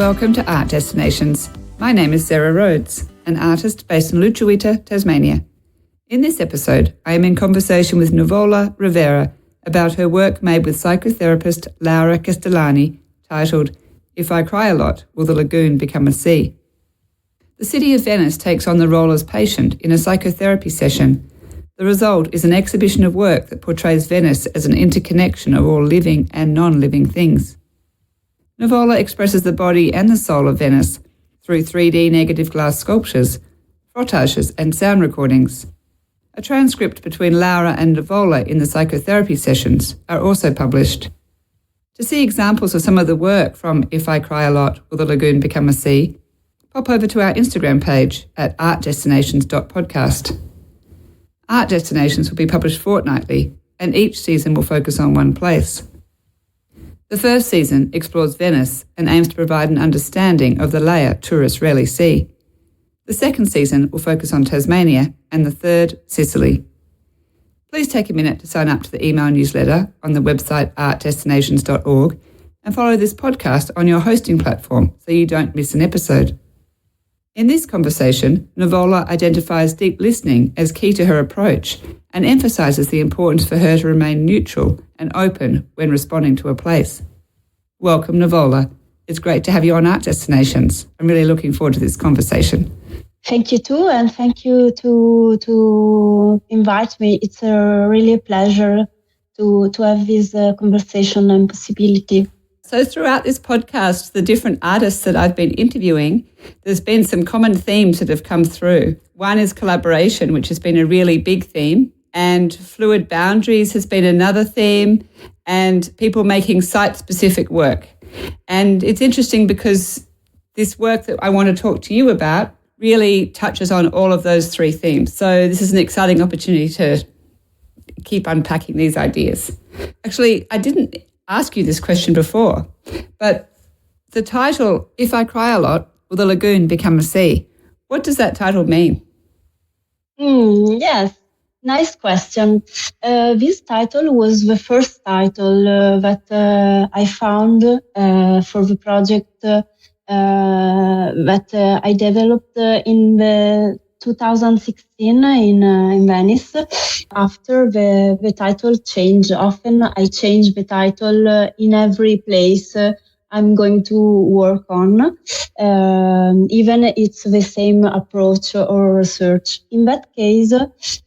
welcome to Art Destinations. My name is Sarah Rhodes, an artist based in Lutruwita, Tasmania. In this episode, I am in conversation with Nuvola Ravera about her work made with psychotherapist Laura Castellani, titled If I Cry a Lot, Will the Lagoon Become a Sea? The city of Venice takes on the role as patient in a psychotherapy session. The result is an exhibition of work that portrays Venice as an interconnection of all living and non-living things. Nuvola expresses the body and the soul of Venice through 3D negative glass sculptures, frottages and sound recordings. A transcript between Laura and Nuvola in the psychotherapy sessions are also published. To see examples of some of the work from If I Cry a Lot, Will the Lagoon Become a Sea? Pop over to our Instagram page at artdestinations.podcast. Art Destinations will be published fortnightly, and each season will focus on one place. The first season explores Venice and aims to provide an understanding of the layer tourists rarely see. The second season will focus on Tasmania, and the third, Sicily. Please take a minute to sign up to the email newsletter on the website artdestinations.org and follow this podcast on your hosting platform so you don't miss an episode. In this conversation, Nuvola identifies deep listening as key to her approach and emphasises the importance for her to remain neutral and open when responding to a place. Welcome, Nuvola. It's great to have you on Art Destinations. I'm really looking forward to this conversation. Thank you too, and thank you to invite me. It's really a pleasure to have this conversation and possibility. So throughout this podcast, the different artists that I've been interviewing, there's been some common themes that have come through. One is collaboration, which has been a really big theme, and fluid boundaries has been another theme, and people making site-specific work. And it's interesting because this work that I want to talk to you about really touches on all of those three themes. So this is an exciting opportunity to keep unpacking these ideas. Actually, I didn't ask you this question before, but the title, If I Cry a Lot, Will the Lagoon Become a Sea? What does that title mean? Yes, nice question. This title was the first title that I found for the project that I developed in the 2016 in Venice. After the title change, often I change the title in every place I'm going to work on, even it's the same approach or research. In that case,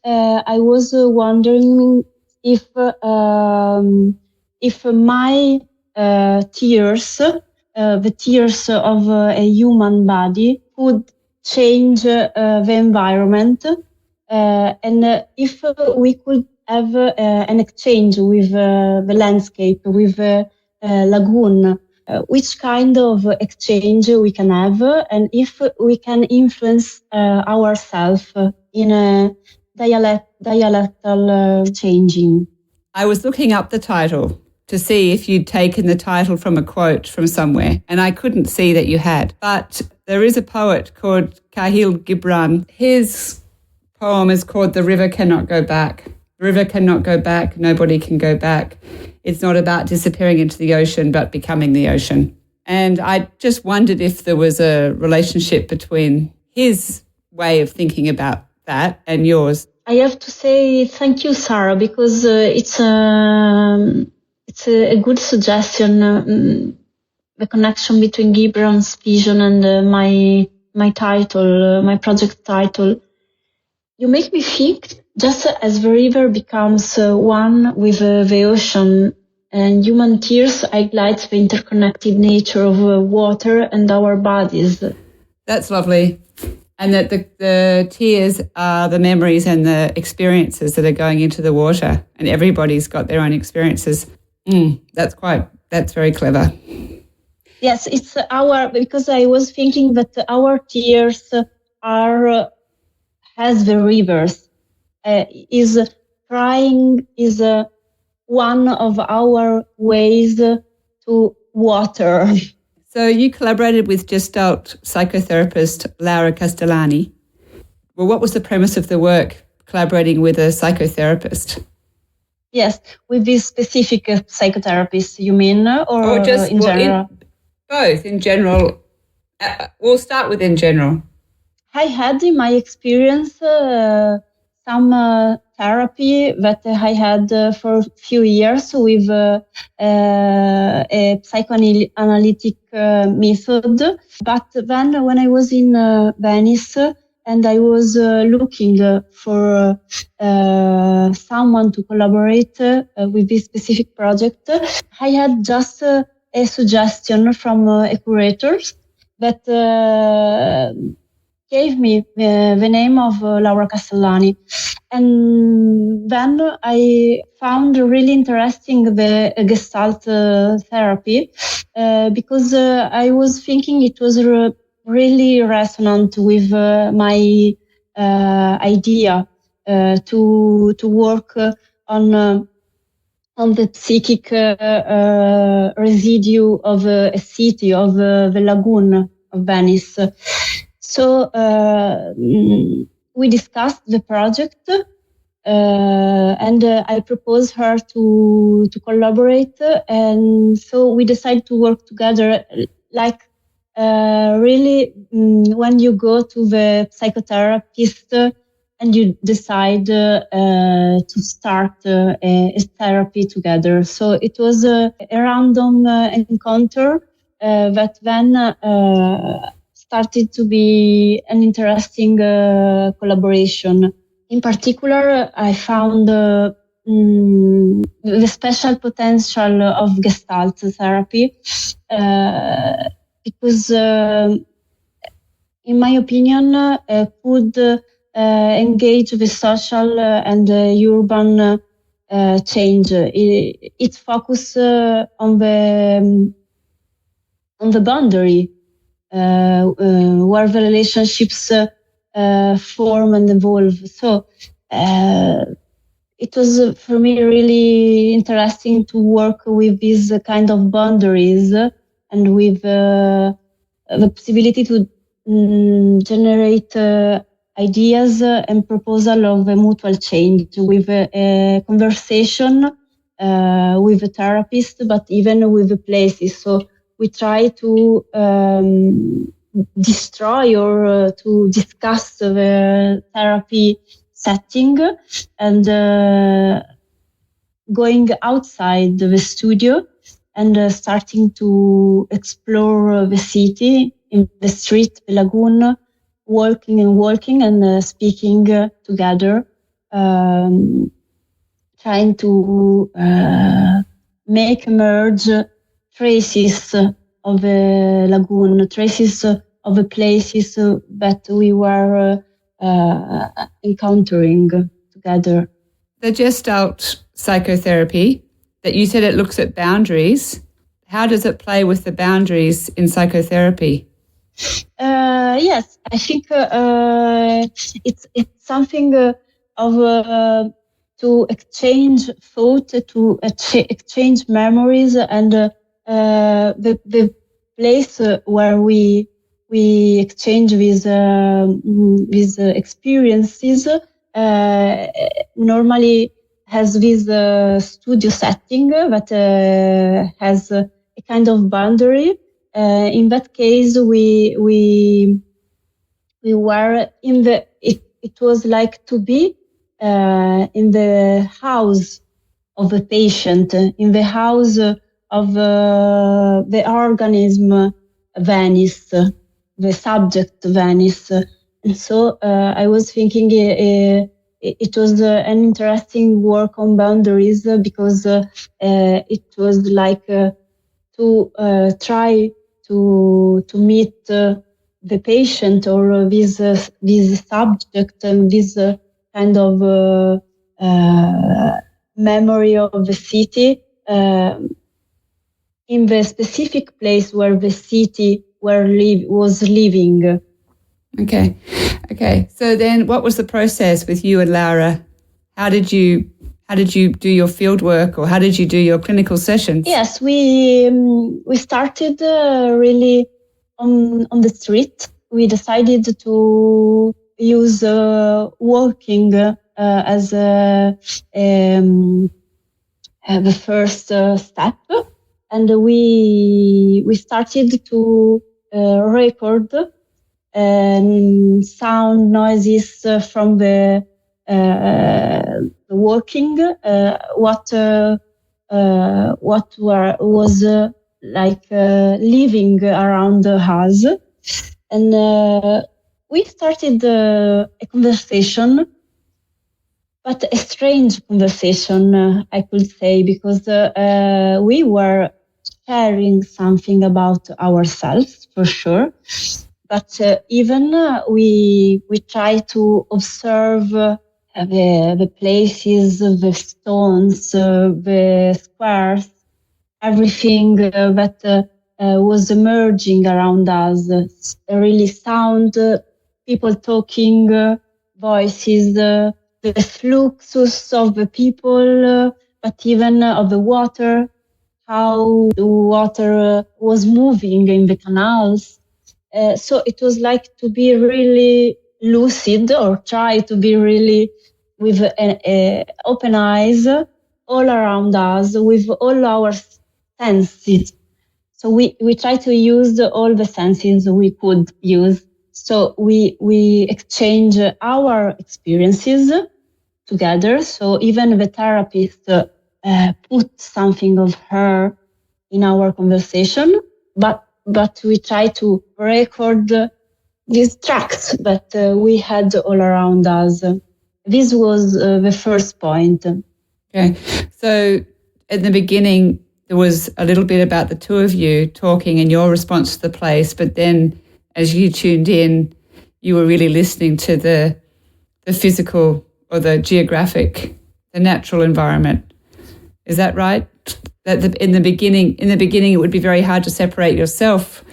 I was wondering if my tears, the tears of a human body, could change the environment, and if we could have an exchange with the landscape, with the lagoon, which kind of exchange we can have, and if we can influence ourselves in a dialectal changing. I was looking up the title to see if you'd taken the title from a quote from somewhere, and I couldn't see that you had. But there is a poet called Khalil Gibran. His poem is called The River Cannot Go Back. The river cannot go back, nobody can go back. It's not about disappearing into the ocean, but becoming the ocean. And I just wondered if there was a relationship between his way of thinking about that and yours. I have to say thank you, Sarah, because it's a good suggestion, the connection between Gibran's vision and my title, my project title. You make me think, just as the river becomes one with the ocean, and human tears highlights the interconnected nature of water and our bodies. That's lovely. And that the tears are the memories and the experiences that are going into the water, and everybody's got their own experiences. That's very clever. Yes, it's because I was thinking that our tears are as the rivers. Crying is one of our ways to water. So you collaborated with gestalt psychotherapist Laura Castellani. Well, what was the premise of the work, collaborating with a psychotherapist? Yes, with this specific psychotherapist, you mean, or just in general? Both, in general, We'll start with in general. I had in my experience some therapy that I had for a few years with a psychoanalytic method. But then when I was in Venice and I was looking for someone to collaborate with this specific project, I had just a suggestion from a curator that gave me the name of Laura Castellani. And then I found really interesting the gestalt therapy because I was thinking it was really resonant with my idea to work on the psychic residue of a city, of the Lagoon of Venice. So we discussed the project and I proposed her to collaborate. And so we decided to work together like really when you go to the psychotherapist and you decide to start a therapy together. So it was a random encounter that then started to be an interesting collaboration. In particular, I found the special potential of gestalt therapy because, in my opinion, could engage the social and urban change. It focuses on the boundary where the relationships form and evolve. So it was for me really interesting to work with these kind of boundaries and with the possibility to generate ideas and proposal of a mutual change with a conversation with a therapist, but even with the places. So we try to destroy or to discuss the therapy setting and going outside the studio and starting to explore the city, in the street, the lagoon, walking and speaking together, trying to make emerge traces of the lagoon, traces of the places that we were encountering together. The gestalt psychotherapy that you said it looks at boundaries, how does it play with the boundaries in psychotherapy? Yes, I think it's something of to exchange thought, to exchange memories, and the place where we exchange these experiences normally has this studio setting that has a kind of boundary. In that case, we were in the. It was like to be in the house of a patient, in the house of the organism Venice, the subject Venice. And so I was thinking it was an interesting work on boundaries because it was like to try to meet the patient or this subject and this kind of memory of the city in the specific place where the city was living. Okay. So then, what was the process with you and Laura? How did you do your field work, or how did you do your clinical sessions? Yes, we started really on the street. We decided to use walking as the first step, and we started to record sound noises from the walking, what was like living around us, and we started a conversation, but a strange conversation, I could say, because we were sharing something about ourselves, for sure. But even we try to observe the places, the stones, the squares, everything that was emerging around us. Really sound, people talking, voices, the fluxus of the people, but even of the water, how the water was moving in the canals. So it was like to be really lucid, or try to be really with open eyes all around us, with all our senses. So we try to use all the senses we could use. So we exchange our experiences together. So even the therapist put something of her in our conversation, but we try to record these tracks that we had all around us. This was the first point. Okay. So at the beginning, there was a little bit about the two of you talking and your response to the place, but then as you tuned in, you were really listening to the physical or the geographic, the natural environment. Is that right? That in the beginning, it would be very hard to separate yourself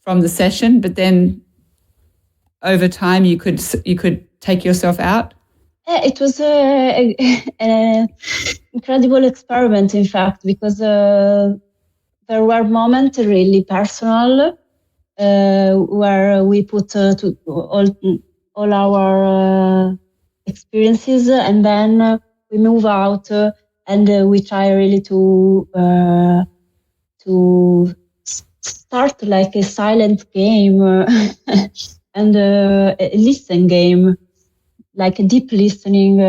from the session, but then over time you could take yourself out. It was an incredible experiment, in fact, because there were moments really personal where we put all our experiences, and then we move out and we try really to start like a silent game and a listen game, like a deep listening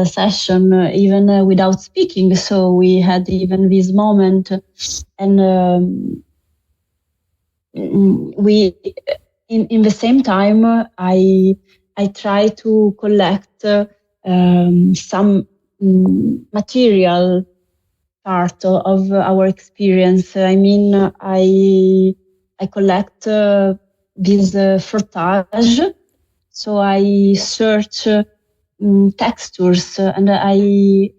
session, even without speaking. So we had even this moment, and we in the same time I try to collect some material part of our experience. I mean, I collect this frottage. So I search textures, and I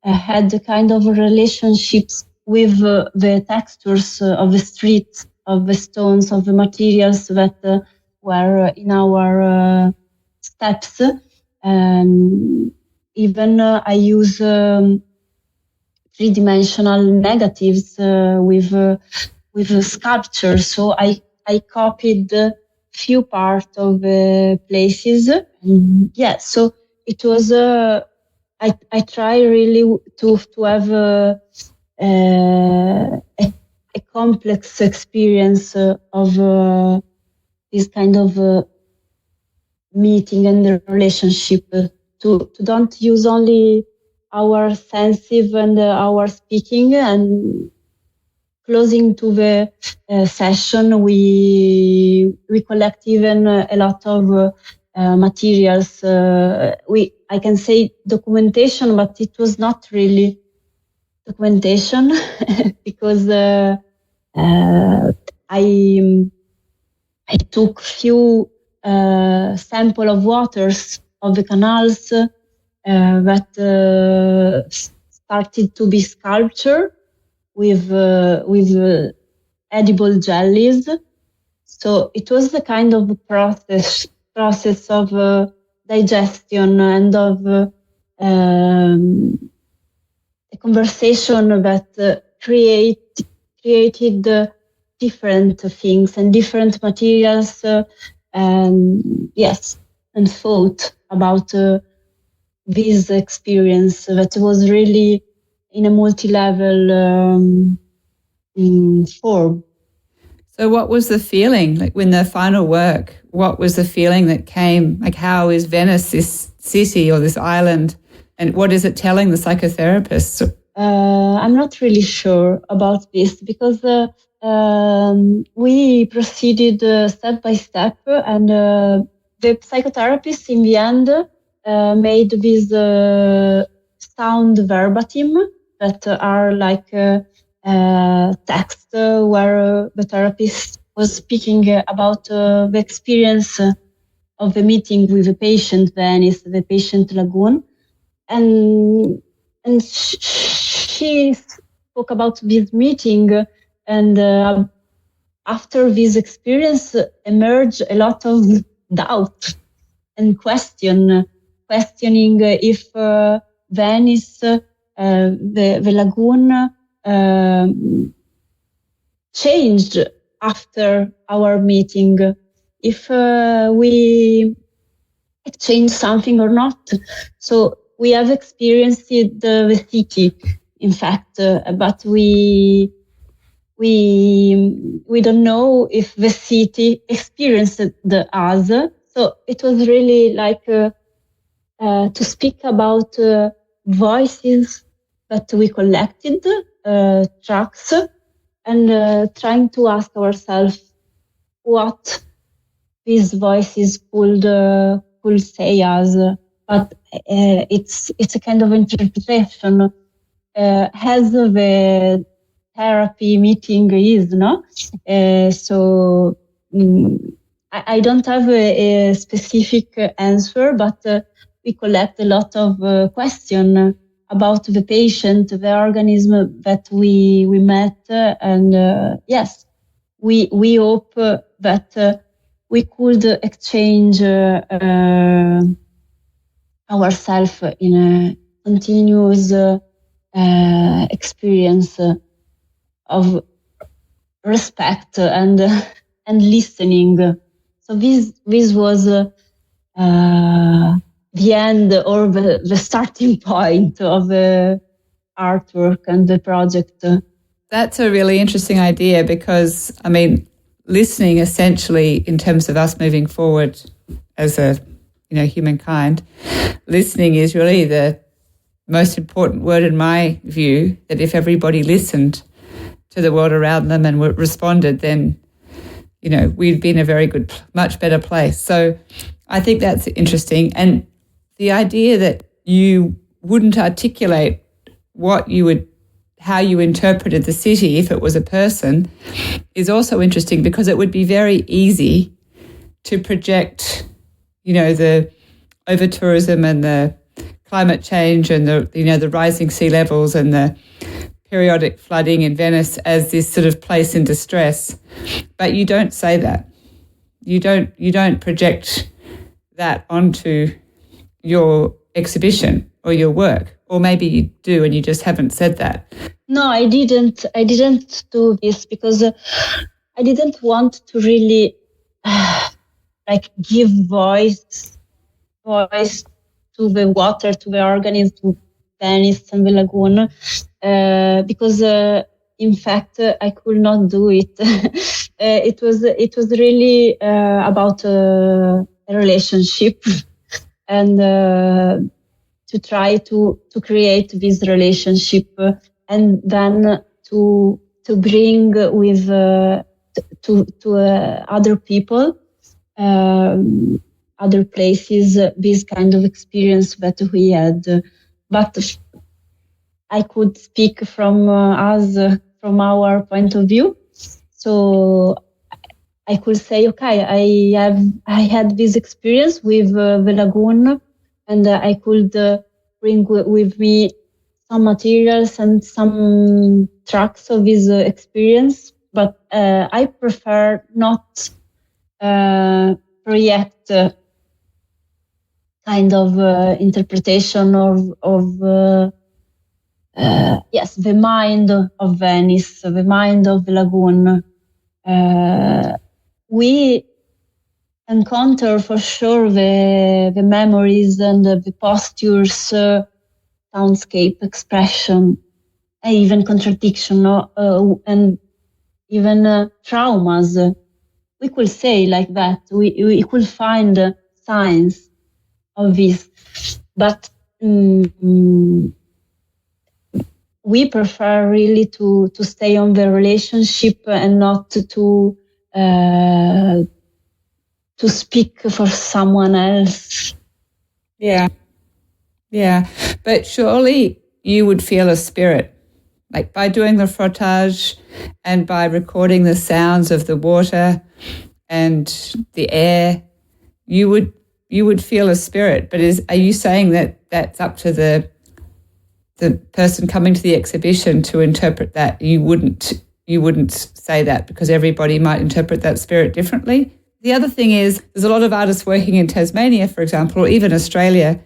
had kind of relationships with the textures of the streets, of the stones, of the materials that were in our steps. And even I use three-dimensional negatives with sculpture. So I copied few part of the places. Yeah, so it was I try really to have a complex experience of this kind of meeting and the relationship, to don't use only our sensitive and our speaking. And closing to the session, we collect even a lot of materials. I can say documentation, but it was not really documentation because I took few sample of waters of the canals that started to be sculptured with edible jellies. So it was the kind of process of digestion and of a conversation that created different things and different materials, and thought about this experience that was really in a multi-level form. So what was the feeling, like when the final work, what was the feeling that came? Like, how is Venice, this city or this island, and what is it telling the psychotherapist? I'm not really sure about this because we proceeded step by step, and the psychotherapist in the end made this sound verbatim that are like text where the therapist was speaking about the experience of the meeting with the patient Venice, the patient Lagoon, and she spoke about this meeting, and after this experience emerged a lot of doubt and questioning if Venice, the lagoon, changed after our meeting, if we changed something or not. So we have experienced the city, in fact, but we don't know if the city experienced us. So it was really like to speak about voices that we collected, tracks, and trying to ask ourselves what these voices could say us. But it's a kind of interpretation, as the therapy meeting is, no? So I don't have a specific answer, but we collect a lot of questions about the patient, the organism that we met, and yes, we hope that we could exchange ourselves in a continuous experience of respect and listening. So this was the end or the starting point of the artwork and the project. That's a really interesting idea because, I mean, listening essentially in terms of us moving forward as a humankind, listening is really the most important word in my view, that if everybody listened to the world around them and responded, then, we'd be in a very good, much better place. So I think that's interesting. And the idea that you wouldn't articulate how you interpreted the city if it was a person is also interesting, because it would be very easy to project, the over-tourism and the climate change and the rising sea levels and the periodic flooding in Venice as this sort of place in distress. But you don't say that. You don't project that onto your exhibition or your work. Or maybe you do and you just haven't said that. No, I didn't do this because I didn't want to really give voice to the water, to the organism, to Venice and the lagoon, because in fact I could not do it. It was really about a relationship, and to try to create this relationship, and then to bring with to other people, other places, this kind of experience that we had. But I could speak from from our point of view. So I could say, okay, I had this experience with the lagoon, and I could bring with me some materials and some tracks of this experience. But I prefer not project kind of interpretation of yes, the mind of Venice, the mind of the lagoon. We encounter for sure the memories and the postures, soundscape, expression, even contradiction, and even traumas. We could say like that. We could find signs of this, but we prefer really to stay on the relationship and not to speak for someone else. Yeah. But surely you would feel a spirit, like by doing the frottage and by recording the sounds of the water and the air, you would feel a spirit. But are you saying that that's up to the person coming to the exhibition to interpret that? You wouldn't say that because everybody might interpret that spirit differently. The other thing is there's a lot of artists working in Tasmania, for example, or even Australia,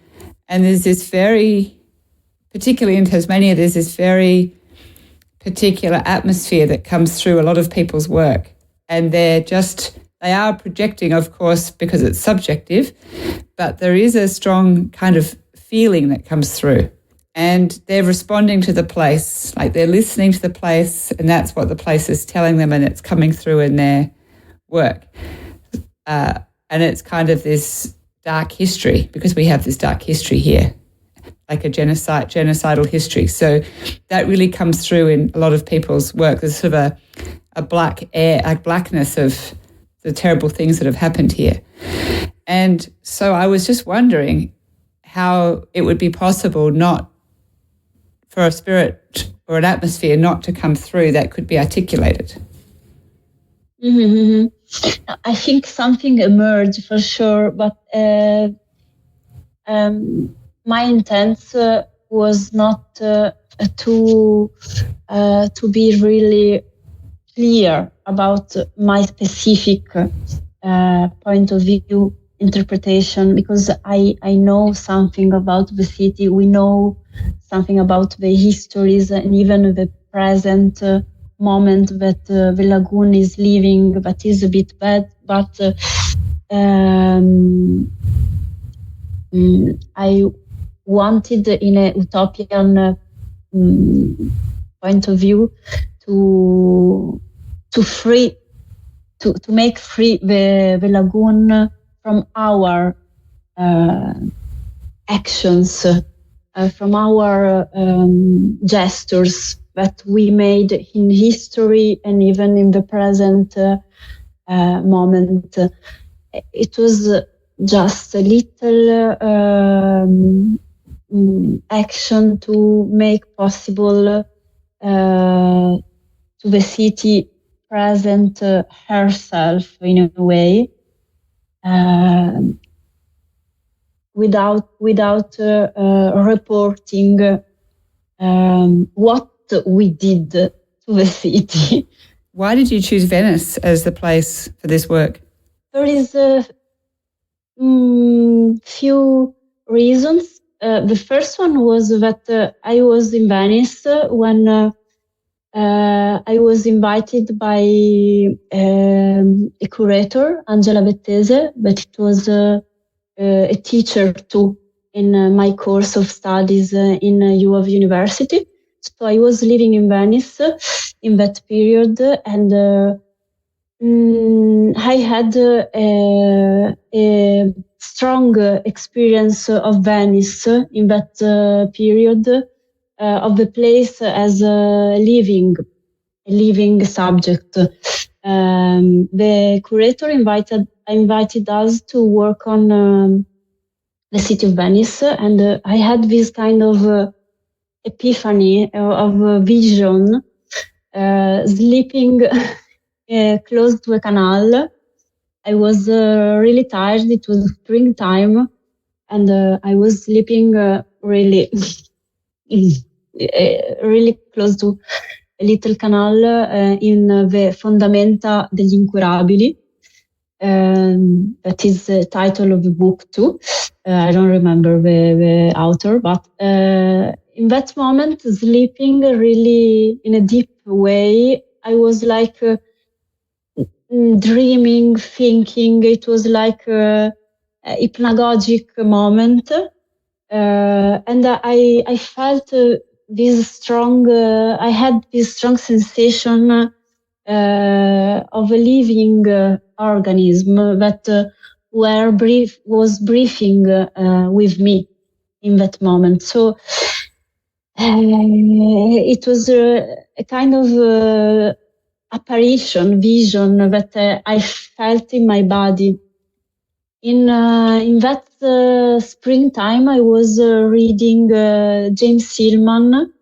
and there's this particularly in Tasmania, there's this very particular atmosphere that comes through a lot of people's work. And they are projecting, of course, because it's subjective, but there is a strong kind of feeling that comes through. And they're responding to the place, like they're listening to the place, and that's what the place is telling them, and it's coming through in their work. And it's kind of this dark history, because we have this dark history here, like a genocidal history. So that really comes through in a lot of people's work. There's sort of a blackness of the terrible things that have happened here. And so I was just wondering how it would be possible not for a spirit or an atmosphere not to come through that could be articulated. Mm-hmm. I think something emerged for sure, but my intent was not to be really clear about my specific point of view interpretation, because I know something about the city. We know something about the histories and even the present moment that the lagoon is living, that is a bit bad, but I wanted in a utopian point of view to make free the lagoon from our actions, from our gestures that we made in history and even in the present moment. It was just a little action to make possible to the city present herself in a way, without reporting what we did to the city. Why did you choose Venice as the place for this work? There is a few reasons. The first one was that I was in Venice when I was invited by a curator, Angela Vettese, but it was a teacher too in my course of studies in U of University. So I was living in Venice in that period, and I had a strong experience of Venice in that period, of the place as a living subject. The curator invited us to work on the city of Venice, and I had this kind of epiphany of vision, sleeping close to a canal. I was really tired. It was springtime, and I was sleeping really really close to a little canal in the Fondamenta degli Incurabili. That is the title of the book too. I don't remember the author, but in that moment, sleeping really in a deep way, I was like dreaming, thinking. It was like a hypnagogic moment, and I felt this strong. I had this strong sensation of a living organism that was breathing with me in that moment. So it was a kind of apparition, vision that I felt in my body. In that springtime, I was reading James Hillman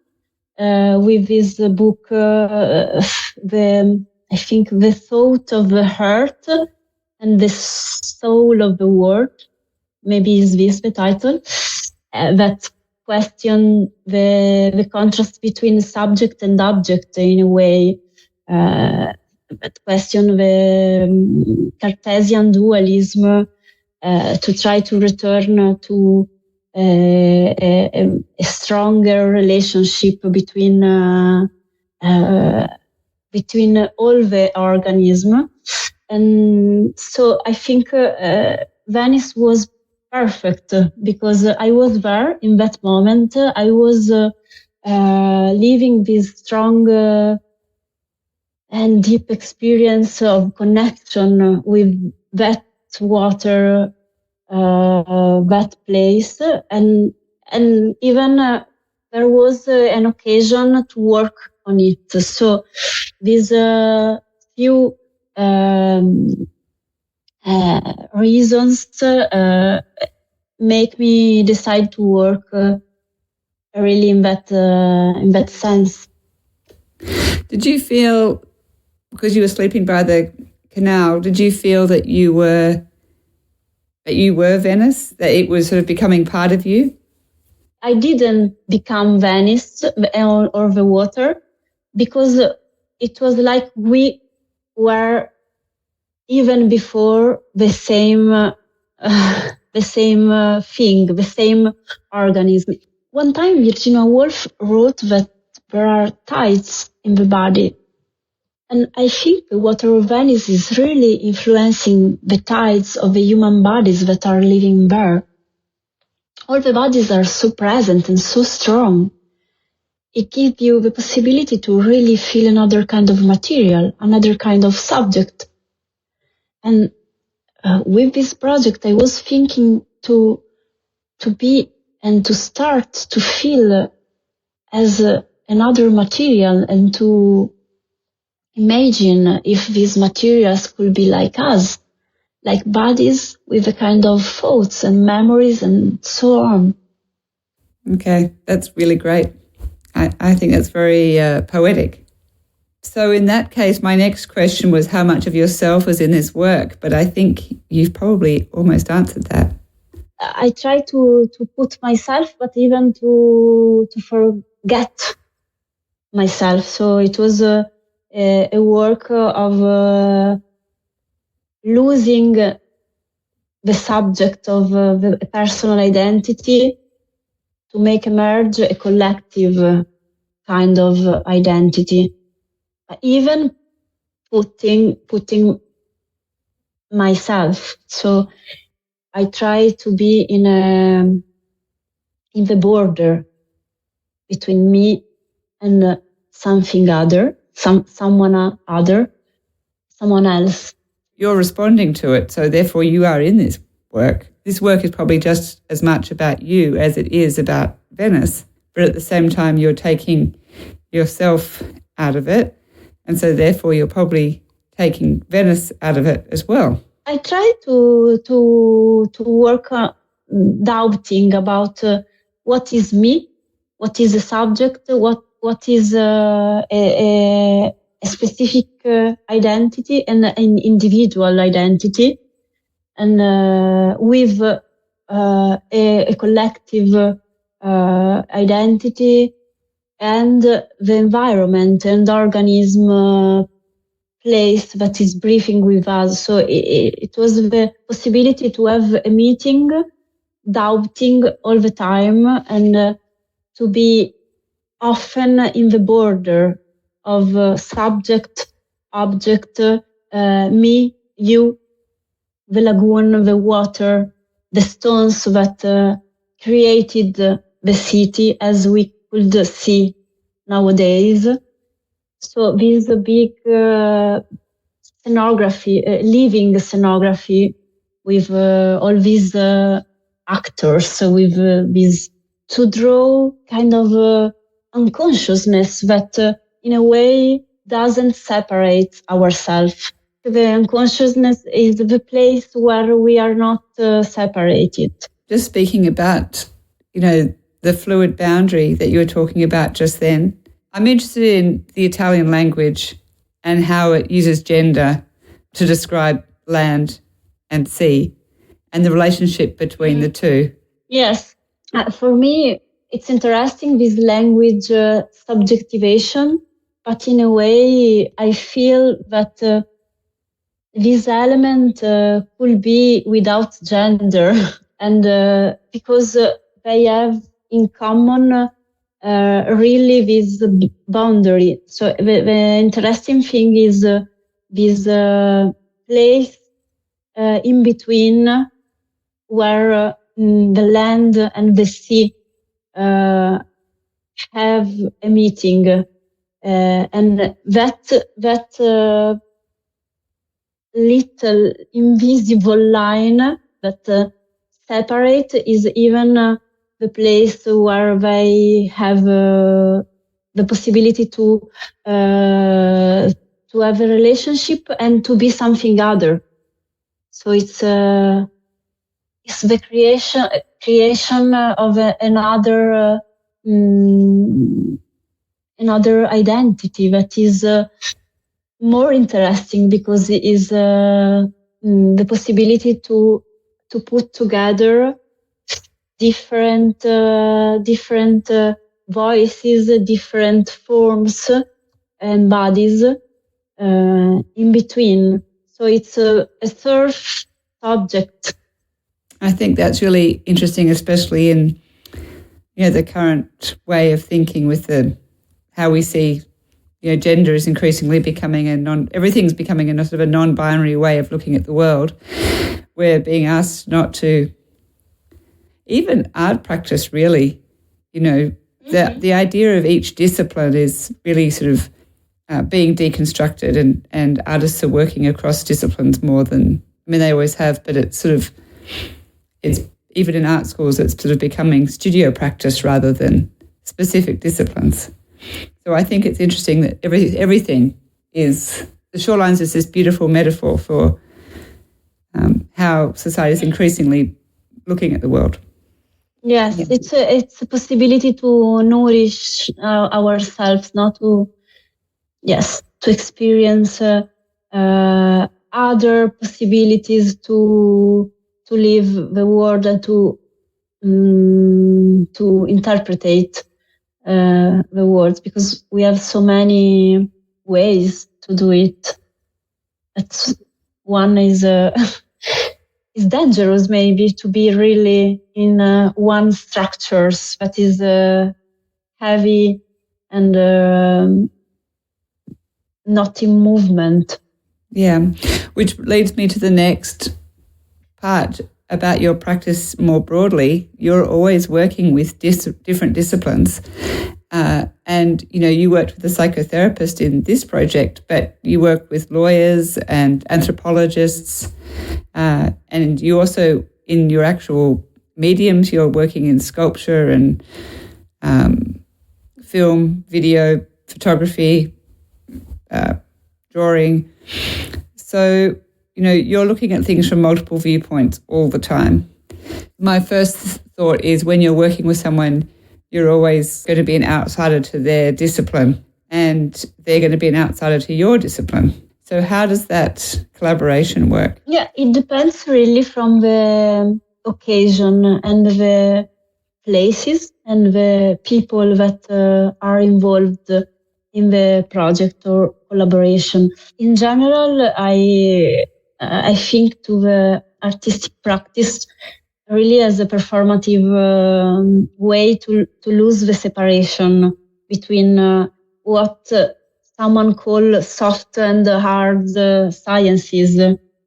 with his book, I think the thought of the heart and the soul of the world. Maybe is this the title? That question the contrast between subject and object in a way. That question the Cartesian dualism to try to return to a stronger relationship between all the organism. And so I think Venice was perfect because I was there in that moment. I was living this strong and deep experience of connection with that water, that place, and even there was an occasion to work on it. So these few reasons make me decide to work really in that sense. Did you feel, because you were sleeping by the canal, did you feel that you were Venice, that it was sort of becoming part of you? I didn't become Venice or the water, because it was like we were even before the same thing, the same organism. One time Virginia Woolf wrote that there are tides in the body. And I think the water of Venice is really influencing the tides of the human bodies that are living there. All the bodies are so present and so strong. It gives you the possibility to really feel another kind of material, another kind of subject. And with this project, I was thinking to be and to start to feel as another material, and to imagine if these materials could be like us, like bodies with a kind of thoughts and memories and so on. Okay, that's really great. I think that's very poetic. So in that case, my next question was how much of yourself was in this work, but I think you've probably almost answered that. I try to put myself, but even to forget myself. So it was a work of losing the subject of the personal identity to make emerge a collective kind of identity. Even putting myself. So I try to be in the border between me and something other, someone other, someone else. You're responding to it, so therefore you are in this work. This work is probably just as much about you as it is about Venice, but at the same time you're taking yourself out of it, and so therefore you're probably taking Venice out of it as well. I try to work doubting about what is me, what is a subject, what is a specific identity and an individual identity, and with a collective identity and the environment and organism place that is breathing with us. So it was the possibility to have a meeting, doubting all the time, and to be often in the border of subject, object, me, you, the lagoon, the water, the stones that created the city as we could see nowadays. So this big scenography, living scenography with all these actors, with these to draw kind of unconsciousness that in a way doesn't separate ourselves. The unconsciousness is the place where we are not separated. Just speaking about, the fluid boundary that you were talking about just then, I'm interested in the Italian language and how it uses gender to describe land and sea and the relationship between the two. Yes. For me, it's interesting, this language subjectivation, but in a way, I feel that this element could be without gender, and because they have in common really this boundary. So the interesting thing is this place in between where the land and the sea have a meeting, and that little invisible line that separate is even the place where they have the possibility to have a relationship and to be something other. So it's the creation of another identity that is more interesting, because it is the possibility to put together different voices, different forms and bodies in between. So it's a third subject. I think that's really interesting, especially in the current way of thinking with how we see gender is increasingly becoming everything's becoming a sort of a non-binary way of looking at the world. We're being asked not to even art practice, really. The idea of each discipline is really sort of being deconstructed, and artists are working across disciplines more than, they always have, but it's even in art schools, it's sort of becoming studio practice rather than specific disciplines. So I think it's interesting that everything is, the shorelines is this beautiful metaphor for how society is increasingly looking at the world. Yes, it's a possibility to nourish ourselves, not to experience other possibilities to live the world and to interpret the words, because we have so many ways to do it. One is is dangerous, maybe, to be really in one structures that is heavy and not in movement. Yeah, which leads me to the next part about your practice more broadly. You're always working with different disciplines. And, you worked with a psychotherapist in this project, but you work with lawyers and anthropologists. And you also, in your actual mediums, you're working in sculpture and film, video, photography, drawing. So, you're looking at things from multiple viewpoints all the time. My first thought is, when you're working with someone, you're always going to be an outsider to their discipline, and they're going to be an outsider to your discipline. So how does that collaboration work? Yeah, it depends really from the occasion and the places and the people that are involved in the project or collaboration. In general, I think to the artistic practice really as a performative way to lose the separation between what someone calls soft and hard sciences.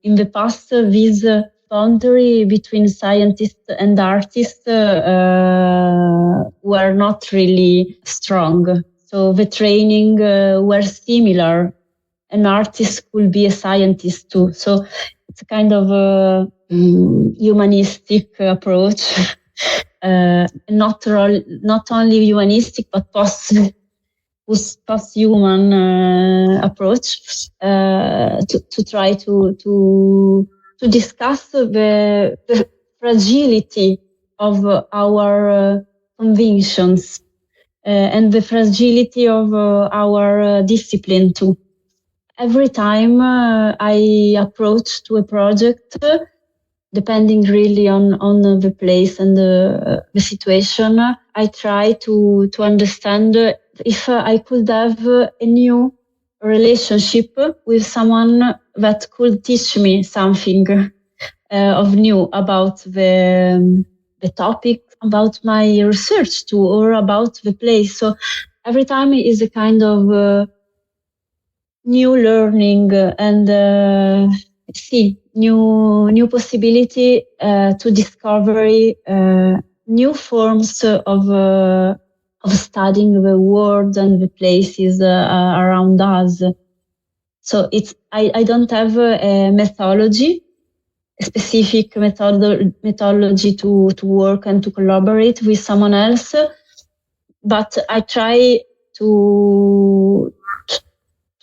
In the past, this boundary between scientists and artists were not really strong. So the training were similar. An artist could be a scientist too. So it's a kind of humanistic approach, not only humanistic but post-human approach to try to discuss the fragility of our convictions and the fragility of our discipline too. Every time I approach to a project, depending really on the place and the situation, I try to understand if I could have a new relationship with someone that could teach me something of new about the topic, about my research too, or about the place. So every time it is a kind of new learning and new possibility to discover new forms of studying the world and the places around us. So I don't have a methodology, a specific methodology to work and to collaborate with someone else, but I try to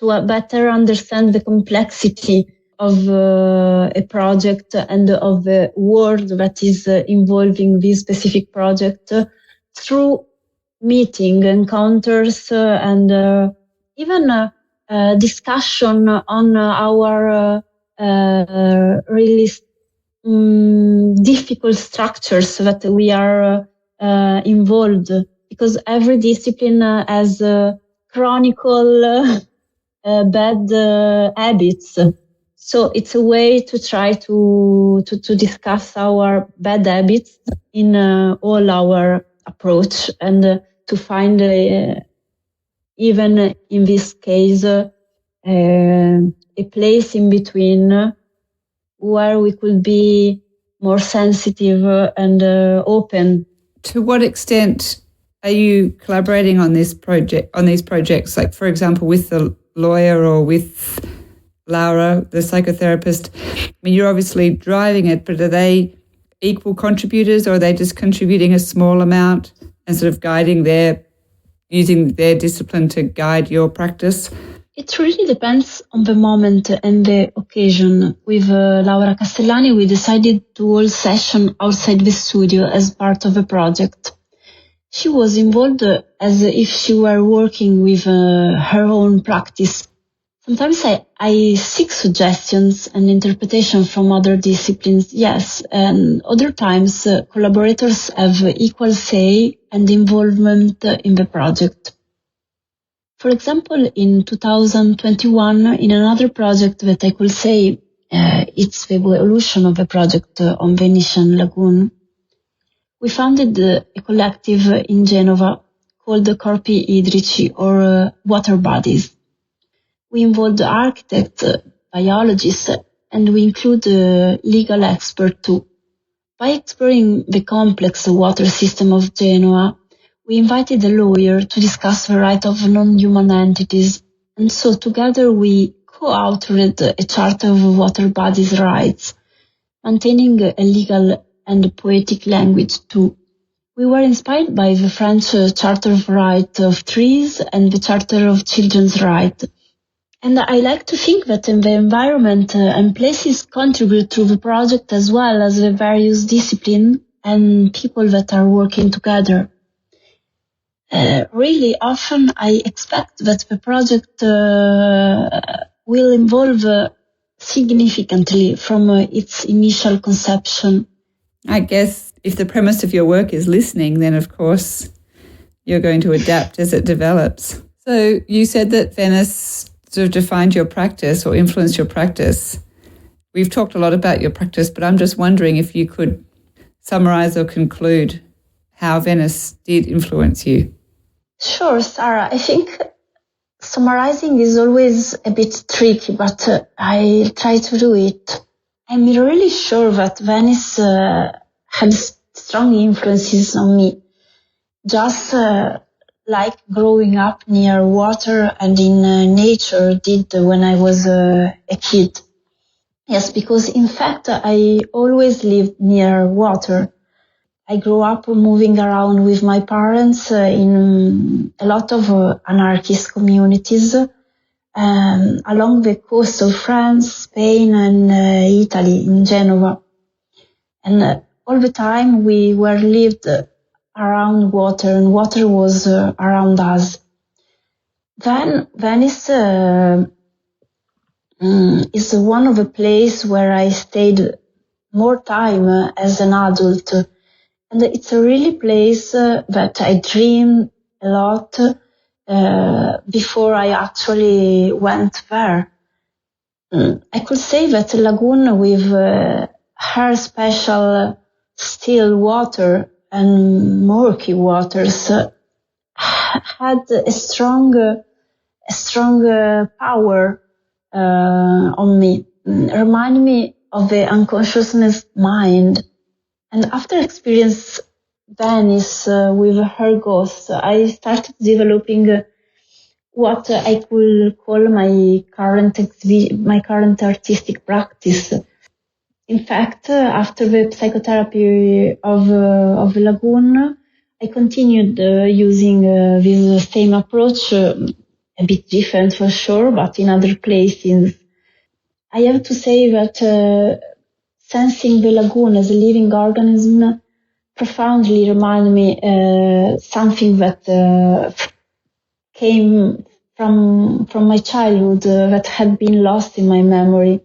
better understand the complexity of a project and of the world that is involving this specific project through meeting, encounters, and even discussion on our really difficult structures that we are involved, because every discipline has chronicle bad habits. So it's a way to try to discuss our bad habits in all our approach and to find, even in this case, a place in between where we could be more sensitive and open. To what extent are you collaborating on these projects? Like, for example, with the lawyer or with Laura, the psychotherapist? I mean, you're obviously driving it, but are they equal contributors, or are they just contributing a small amount and sort of using their discipline to guide your practice? It really depends on the moment and the occasion. With Laura Castellani, we decided to hold session outside the studio as part of a project. She was involved as if she were working with her own practice. Sometimes I seek suggestions and interpretation from other disciplines, yes, and other times collaborators have equal say and involvement in the project. For example, in 2021, in another project that I could say it's the evolution of a project on Venetian Lagoon, we founded a collective in Genova called the Corpi Idrici, or water bodies. We involved architects, biologists, and we include legal experts too. By exploring the complex water system of Genoa, we invited a lawyer to discuss the right of non-human entities, and so together we co-authored a charter of water bodies' rights, maintaining a legal and poetic language too. We were inspired by the French Charter of Rights of Trees and the Charter of Children's Rights. And I like to think that in the environment and places contribute to the project as well as the various disciplines and people that are working together. Really often I expect that the project will evolve significantly from its initial conception. I guess if the premise of your work is listening, then of course you're going to adapt as it develops. So you said that Venice sort of defined your practice or influenced your practice. We've talked a lot about your practice, but I'm just wondering if you could summarize or conclude how Venice did influence you. Sure, Sarah. I think summarizing is always a bit tricky, but I try to do it. I'm really sure that Venice had strong influences on me. Just like growing up near water and in nature did when I was a kid. Yes, because in fact I always lived near water. I grew up moving around with my parents in a lot of anarchist communities along the coast of France, Spain, and Italy, in Genova. And all the time we were lived around water, and water was around us. Then Venice is one of the places where I stayed more time as an adult. And it's a really place that I dreamed a lot before I actually went there. I could say that Lagoon, with her special still water and murky waters, had a strong power on me. Remind me of the unconsciousness mind. And after experience Venice with her ghosts, I started developing what I could call my current artistic practice. In fact, after the psychotherapy of Lagoon, I continued using this same approach, a bit different for sure, but in other places. I have to say that sensing the lagoon as a living organism profoundly reminded me something that came from my childhood that had been lost in my memory.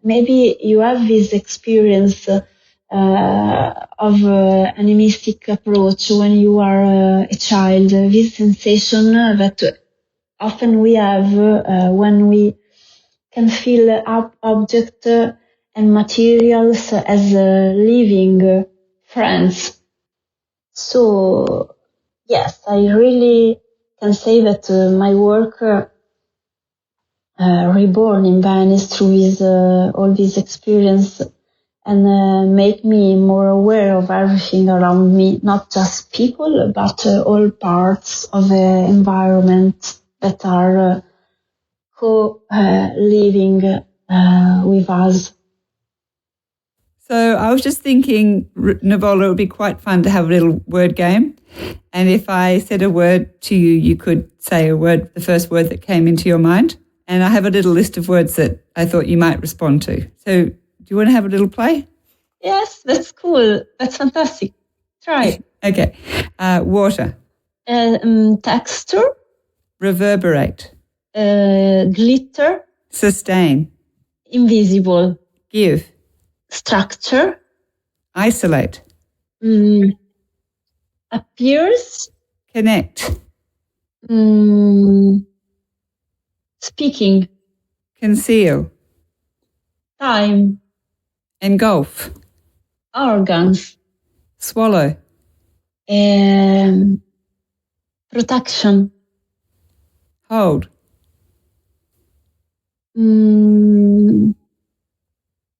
Maybe you have this experience of an animistic approach when you are a child, this sensation that often we have when we can feel objects and materials as living friends. So, yes, I really can say that my work reborn in Venice through all this experience and make me more aware of everything around me, not just people, but all parts of the environment that are co-living with us. So I was just thinking, Nuvola, it would be quite fun to have a little word game. And if I said a word to you, you could say a word, the first word that came into your mind. And I have a little list of words that I thought you might respond to. So do you want to have a little play? Yes, that's cool. That's fantastic. Try. Okay. Water. Texture. Reverberate. Glitter. Sustain. Invisible. Give. Structure. Isolate. Appears. Connect. Speaking. Conceal. Time. Engulf. Organs. Swallow. Protection. Hold.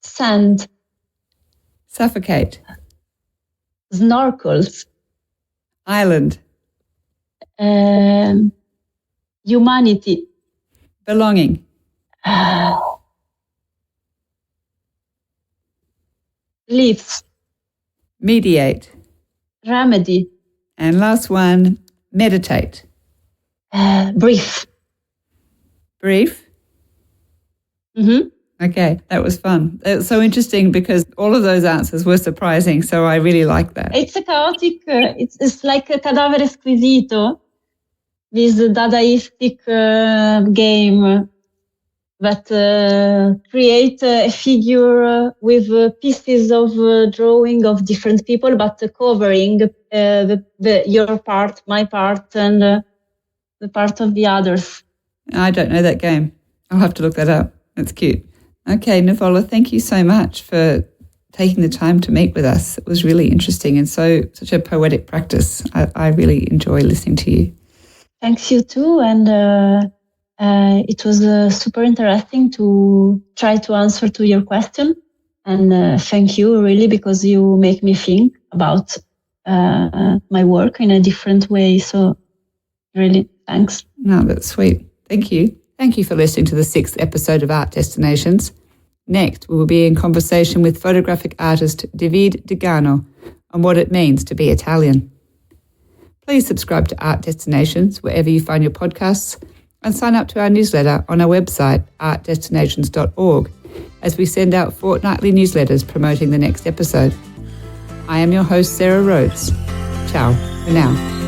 Sand. Suffocate. Snorkels. Island. Humanity. Belonging. Leaves. Mediate. Remedy. And last one, meditate. Brief. Brief. Okay, that was fun. It was so interesting because all of those answers were surprising, so I really like that. It's a chaotic, it's like a cadavere squisito, this Dadaistic game that create a figure with pieces of drawing of different people, but covering your part, my part, and the part of the others. I don't know that game. I'll have to look that up. That's cute. Okay, Nuvola, thank you so much for taking the time to meet with us. It was really interesting and such a poetic practice. I really enjoy listening to you. Thanks, you too. And it was super interesting to try to answer to your question. And thank you, really, because you make me think about my work in a different way. So really, thanks. No, that's sweet. Thank you. Thank you for listening to the 6th episode of Art Destinations. Next, we will be in conversation with photographic artist David Degano on what it means to be Italian. Please subscribe to Art Destinations wherever you find your podcasts and sign up to our newsletter on our website, artdestinations.org, as we send out fortnightly newsletters promoting the next episode. I am your host, Sarah Rhodes. Ciao for now.